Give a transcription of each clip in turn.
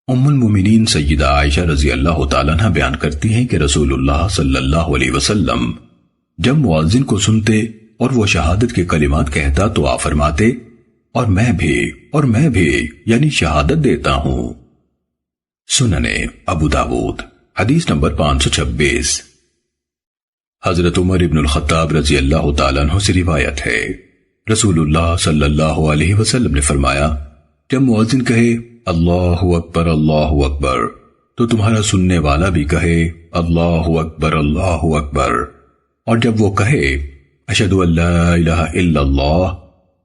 ام المومنین سیدہ عائشہ رضی اللہ تعالیٰ عنہ بیان کرتی ہیں کہ رسول اللہ صلی اللہ علیہ وسلم جب مؤذن کو سنتے اور وہ شہادت کے کلمات کہتا تو آپ فرماتے اور میں بھی یعنی شہادت دیتا ہوں۔ سننے ابو داود حدیث نمبر 526۔ حضرت عمر ابن الخطاب رضی اللہ تعالیٰ عنہ سے روایت ہے، رسول اللہ صلی اللہ علیہ وسلم نے فرمایا جب مؤذن کہے اللہ اکبر تو تمہارا سننے والا بھی کہے اللہ اکبر، اور جب وہ کہے اشہد ان لا الہ الا اللہ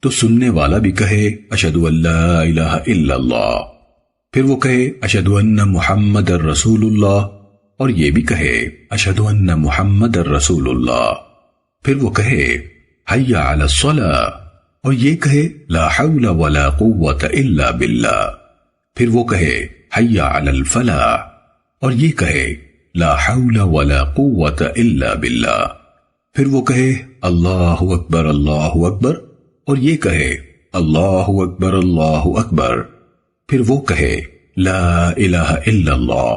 تو سننے والا بھی کہے اشہد ان لا الہ الا اللہ، پھر وہ کہے اشہد ان محمد رسول اللہ اور یہ بھی کہے اشہد ان محمد رسول اللہ، پھر وہ کہے حی علی الصلاۃ اور یہ کہے لا حول ولا قوۃ الا باللہ، پھر وہ کہے حی علی الفلاح اور یہ کہے لا حول ولا قوۃ الا باللہ، پھر وہ کہے اللہ اکبر اور یہ کہے اللہ اکبر، پھر وہ کہے لا الہ الا اللہ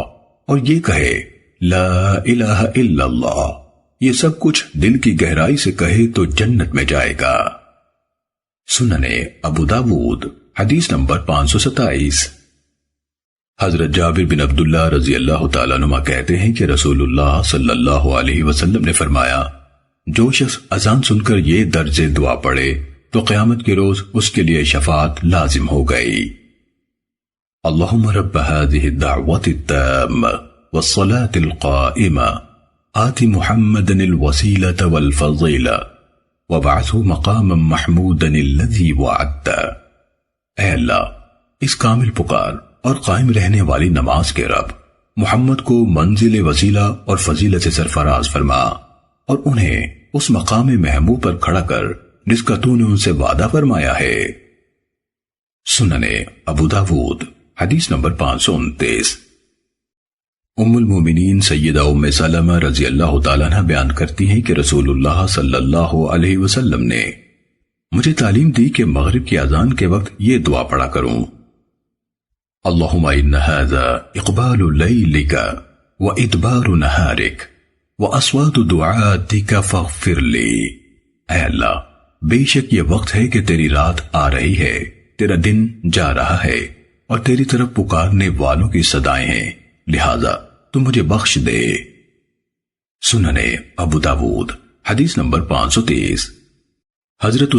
اور یہ کہے لا الہ الا اللہ۔ یہ سب کچھ دل کی گہرائی سے کہے تو جنت میں جائے گا۔ سننے ابو داود حدیث نمبر 527۔ حضرت جابر بن عبداللہ رضی اللہ تعالیٰ عنہ کہتے ہیں کہ رسول اللہ صلی اللہ علیہ وسلم نے فرمایا جو شخص اذان سن کر یہ درج دعا پڑھے تو قیامت کے روز اس کے لیے شفاعت لازم ہو گئی۔ اللہم رب هذه الدعوة التامة والصلاة القائمة آت محمدا الوسيلة والفضيلة وابعثه مقاما محمودا الذي وعدته۔ اے اللہ اس کامل پکار اور قائم رہنے والی نماز کے رب محمد کو منزل وسیلہ اور فضیلت سے سرفراز فرما اور انہیں اس مقام محمود پر کھڑا کر جس کا تو نے ان سے وعدہ فرمایا ہے۔ سننے ابو داود حدیث نمبر 529۔ ام المومنین سیدہ ام سلمہ رضی اللہ تعالیٰ عنہ بیان کرتی ہیں کہ رسول اللہ صلی اللہ علیہ وسلم نے مجھے تعلیم دی کہ مغرب کی اذان کے وقت یہ دعا پڑھا کروں اللہم ان ھذا اقبال لیلک و ادبار نہارک و اصوات دعاتک فاغفر لی۔ اے اللہ بے شک یہ وقت ہے کہ تیری رات آ رہی ہے، تیرا دن جا رہا ہے اور تیری طرف پکارنے والوں کی صدائیں ہیں، لہذا تو مجھے بخش دے۔ سننے ابو داود حدیث نمبر 530۔ حضرت